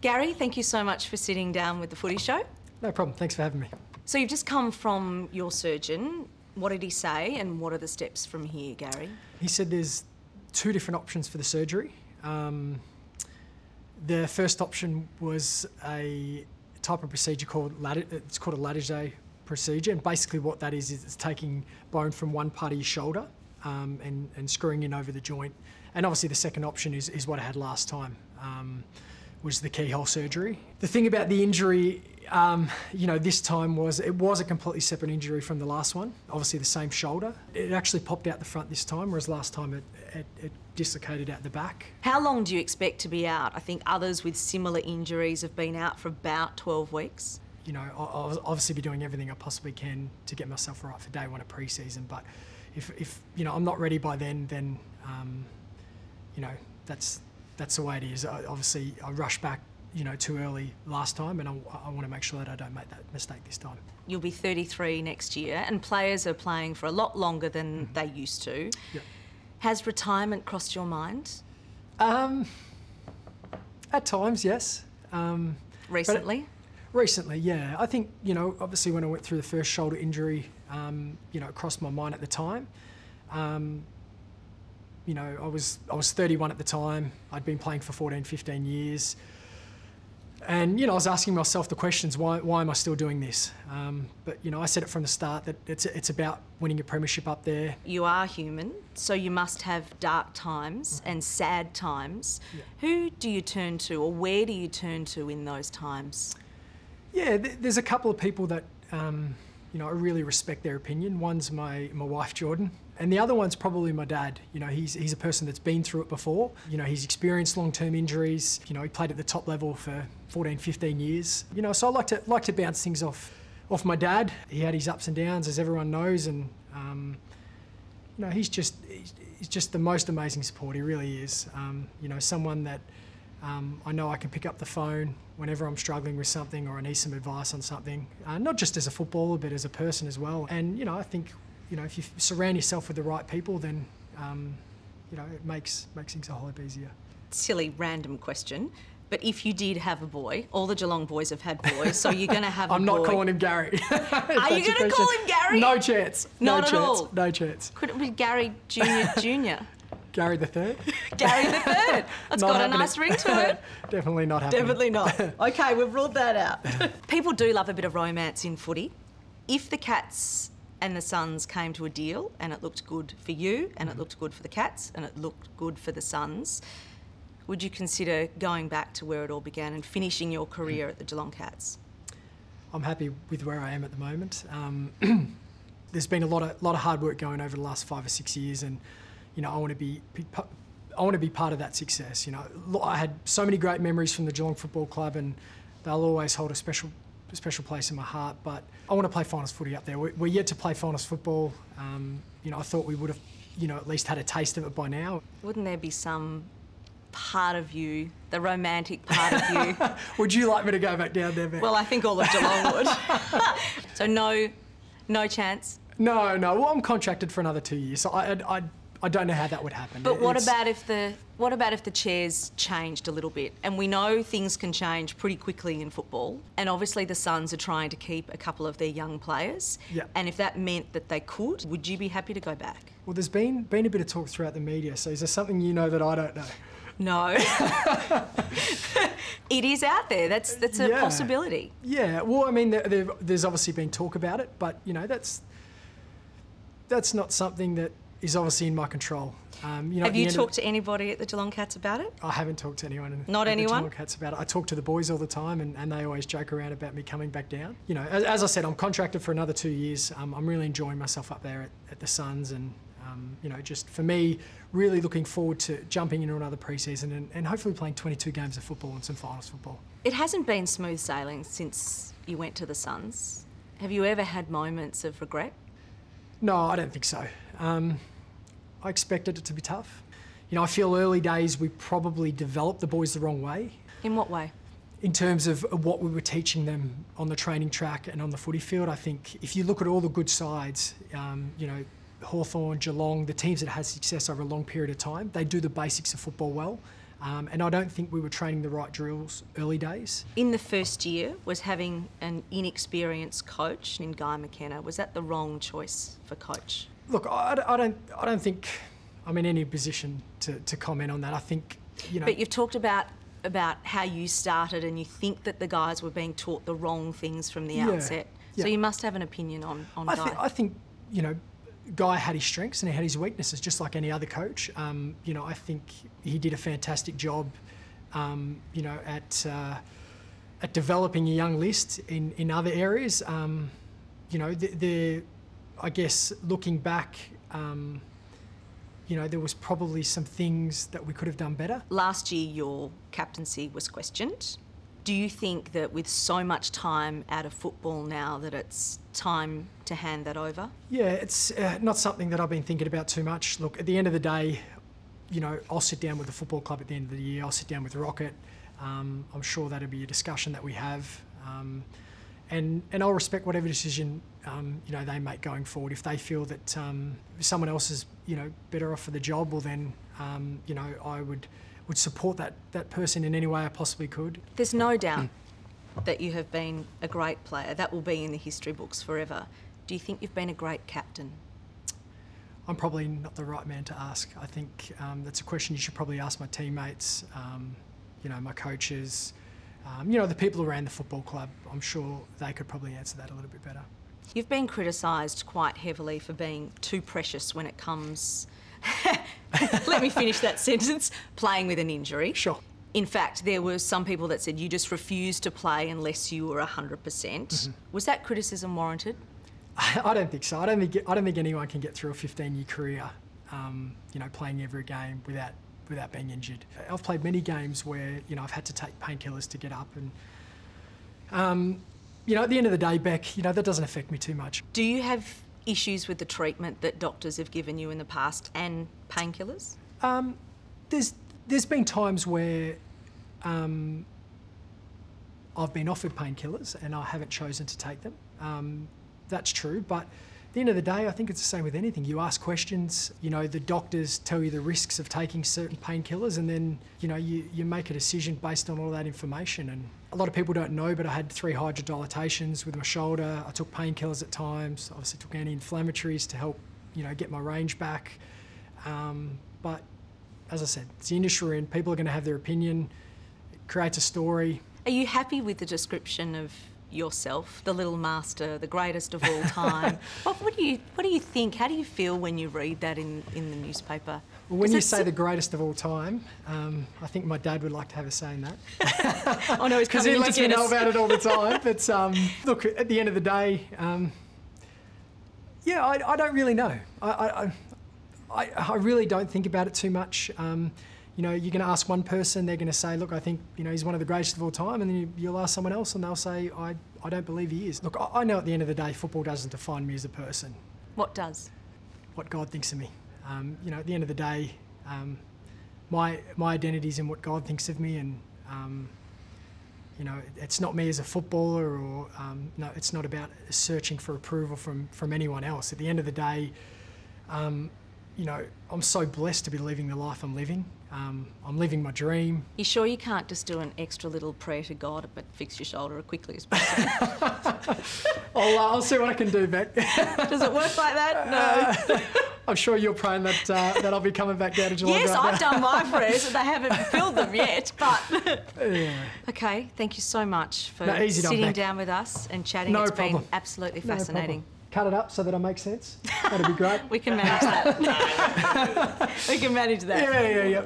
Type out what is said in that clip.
Gary, thank you so much for sitting down with the Footy Show. No problem, thanks for having me. So you've just come from your surgeon. What did he say and what are the steps from here, Gary? He said there's two different options for the surgery. The first option was a type of procedure called a Latarjet procedure, and basically what that is it's taking bone from one part of your shoulder and screwing in over the joint. And obviously the second option is what I had last time, was the keyhole surgery. The thing about the injury, this time was a completely separate injury from the last one. Obviously the same shoulder. It actually popped out the front this time, whereas last time it dislocated out the back. How long do you expect to be out? I think others with similar injuries have been out for about 12 weeks. I'll obviously be doing everything I possibly can to get myself right for day one of pre-season, but if I'm not ready by then that's the way it is. Obviously I rushed back too early last time, and I want to make sure that I don't make that mistake this time. You'll be 33 next year, and players are playing for a lot longer than they used to. Yep. Has retirement crossed your mind? At times, yes. Recently? Recently, yeah. I think, obviously when I went through the first shoulder injury, it crossed my mind at the time. I was 31 at the time. I'd been playing for 14, 15 years. And, I was asking myself the questions, why am I still doing this? But, I said it from the start that it's about winning a premiership up there. You are human, so you must have dark times and sad times. Yeah. Who do you turn to, or where do you turn to in those times? Yeah, there's a couple of people that, I really respect their opinion. One's my wife, Jordan, and the other one's probably my dad. He's a person that's been through it before. He's experienced long-term injuries. He played at the top level for 14, 15 years. So I like to bounce things off my dad. He had his ups and downs, as everyone knows, and he's just the most amazing support. He really is. Someone that I know I can pick up the phone whenever I'm struggling with something or I need some advice on something, not just as a footballer, but as a person as well. And, I think, if you surround yourself with the right people, then, it makes things a whole lot easier. Silly, random question. But if you did have a boy, all the Geelong boys have had boys, so you're going to have a boy. I'm not calling him Gary. Are you going to call him Gary? No chance. Not at all? No chance. Could it be Gary Junior? Gary the Third? Gary the Third. It's got a nice ring to it. Definitely not happening. Definitely not. Okay, we've ruled that out. People do love a bit of romance in footy. If the Cats and the Suns came to a deal and it looked good for you and it looked good for the Cats and it looked good for the Suns, would you consider going back to where it all began and finishing your career at the Geelong Cats? I'm happy with where I am at the moment. There's been a lot of hard work going over the last 5 or 6 years, and I want to be part of that success. I had so many great memories from the Geelong Football Club, and they'll always hold a special place in my heart. But I want to play finals footy up there. We're yet to play finals football. I thought we would have, at least had a taste of it by now. Wouldn't there be some part of you, the romantic part of you? Would you like me to go back down there, Ben? Well, I think all of Geelong would. So no chance? No. Well, I'm contracted for another 2 years, so I don't know how that would happen. But what about if the chairs changed a little bit? And we know things can change pretty quickly in football. And obviously the Suns are trying to keep a couple of their young players. Yeah. And if that meant that they could, would you be happy to go back? Well, there's been a bit of talk throughout the media. So is there something that I don't know? No. It is out there. That's a possibility. Yeah. Well, I mean, there's obviously been talk about it, but that's not something that is obviously in my control. Have you talked to anybody at the Geelong Cats about it? I haven't talked to anyone. Not anyone? The Geelong Cats about it. I talk to the boys all the time, and they always joke around about me coming back down. As I said, I'm contracted for another 2 years. I'm really enjoying myself up there at the Suns, and just for me, really looking forward to jumping into another pre-season and hopefully playing 22 games of football and some finals football. It hasn't been smooth sailing since you went to the Suns. Have you ever had moments of regret? No, I don't think so. I expected it to be tough. I feel early days we probably developed the boys the wrong way. In what way? In terms of what we were teaching them on the training track and on the footy field. I think if you look at all the good sides, Hawthorn, Geelong, the teams that had success over a long period of time, they do the basics of football well. And I don't think we were training the right drills early days. In the first year, was having an inexperienced coach in Guy McKenna, was that the wrong choice for coach? Look, I don't think I'm in any position to comment on that. I think, you know... But you've talked about how you started, and you think that the guys were being taught the wrong things from the outset. So you must have an opinion on Guy. I think, you know, Guy had his strengths and he had his weaknesses, just like any other coach. You know, I think he did a fantastic job, you know, at developing a young list in other areas. You know, I guess looking back, you know, there was probably some things that we could have done better. Last year, your captaincy was questioned. Do you think that with so much time out of football now that it's time to hand that over? Yeah, it's not something that I've been thinking about too much. Look, at the end of the day, you know, I'll sit down with the football club at the end of the year. I'll sit down with Rocket. I'm sure that'll be a discussion that we have. And I'll respect whatever decision, you know, they make going forward. If they feel that someone else is, you know, better off for the job, well then, you know, I would support that person in any way I possibly could. There's no doubt that you have been a great player. That will be in the history books forever. Do you think you've been a great captain? I'm probably not the right man to ask. I think that's a question you should probably ask my teammates, you know, my coaches, you know, the people around the football club. I'm sure they could probably answer that a little bit better. You've been criticised quite heavily for being too precious when it comes... Let me finish that sentence. Playing with an injury. Sure. In fact, there were some people that said you just refused to play unless you were 100%. Was that criticism warranted? I don't think so. I don't think anyone can get through a 15-year career, you know, playing every game without being injured. I've played many games where, you know, I've had to take painkillers to get up, and you know, at the end of the day, Beck, you know, that doesn't affect me too much. Do you have issues with the treatment that doctors have given you in the past and painkillers? There's been times where I've been offered painkillers and I haven't chosen to take them. That's true, but at the end of the day, I think it's the same with anything. You ask questions, you know, the doctors tell you the risks of taking certain painkillers, and then, you know, you make a decision based on all that information. And a lot of people don't know, but I had 3 hydrodilatations with my shoulder. I took painkillers at times. Obviously took anti-inflammatories to help, you know, get my range back. But as I said, it's the industry we're in. People are going to have their opinion. It creates a story. Are you happy with the description of yourself, the little master, the greatest of all time? What do you think? How do you feel when you read that in the newspaper? Well, when you say the greatest of all time, I think my dad would like to have a say in that. Oh no, he's coming in to get us. Because he lets me know about it all the time. But look, at the end of the day, yeah, I don't really know. I really don't think about it too much. You know, you're going to ask one person, they're going to say, look, I think, you know, he's one of the greatest of all time, and then you'll ask someone else and they'll say, I don't believe he is. Look, I know at the end of the day, football doesn't define me as a person. What does? What God thinks of me. You know, at the end of the day, my identity is in what God thinks of me, and, you know, it's not me as a footballer, or, no, it's not about searching for approval from anyone else. At the end of the day, you know, I'm so blessed to be living the life I'm living. I'm living my dream. You sure you can't just do an extra little prayer to God but fix your shoulder as quickly as possible? I'll see what I can do, Beck. Does it work like that? No. I'm sure you're praying that I'll be coming back down to Geelong. Yes, right I've done my prayers and they haven't fulfilled them yet, but... Yeah. Okay, thank you so much for sitting sitting down with us and chatting. No it's problem. been absolutely fascinating. Cut it up so that I make sense. That'd be great. We can manage that. We can manage that. Yeah.